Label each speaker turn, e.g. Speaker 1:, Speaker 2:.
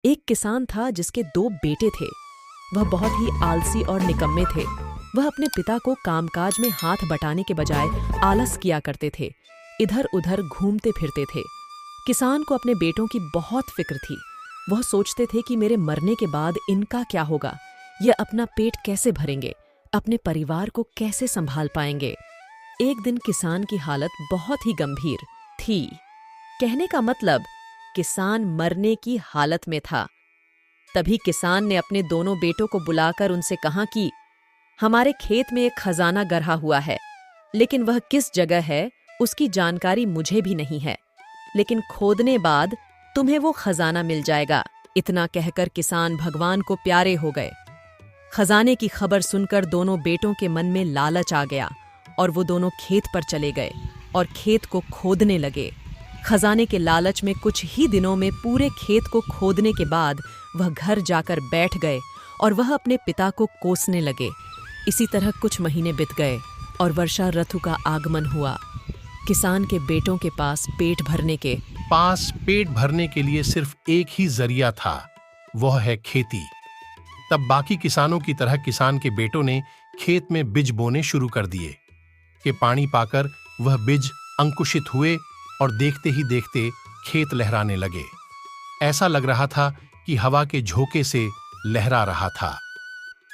Speaker 1: एक किसान था जिसके 2 बेटे थे। वह बहुत ही आलसी और निकम्मे थे। वह अपने पिता को कामकाज में हाथ बटाने के बजाय आलस किया करते थे, इधर उधर घूमते फिरते थे। किसान को अपने बेटों की बहुत फिक्र थी। वह सोचते थे कि मेरे मरने के बाद इनका क्या होगा, ये अपना पेट कैसे भरेंगे, अपने परिवार को कैसे संभाल पाएंगे। एक दिन किसान की हालत बहुत ही गंभीर थी। कहने का मतलब, किसान मरने की हालत में था। तभी किसान ने अपने दोनों बेटों को बुलाकर उनसे कहा कि हमारे खेत में एक खजाना गढ़ा हुआ है, लेकिन वह किस जगह है उसकी जानकारी मुझे भी नहीं है, लेकिन खोदने बाद तुम्हें वो खजाना मिल जाएगा। इतना कहकर किसान भगवान को प्यारे हो गए। खजाने की खबर सुनकर दोनों बेटों के मन में लालच आ गया और वो दोनों खेत पर चले गए और खेत को खोदने लगे। खजाने के लालच में कुछ ही दिनों में पूरे खेत को खोदने के बाद वह घर जाकर बैठ गए और वह अपने पिता को कोसने लगे। इसी तरह कुछ महीने बीत गए और वर्षा ऋतु का आगमन हुआ। किसान के बेटों के पास पेट भरने के लिए सिर्फ एक ही जरिया था, वह है खेती। तब बाकी किसानों की तरह किसान के बेटों ने खेत में बीज बोने शुरू कर दिए कि पानी पाकर वह बीज अंकुशित हुए और देखते ही देखते खेत लहराने लगे। ऐसा लग रहा था कि हवा के झोंके से लहरा रहा था।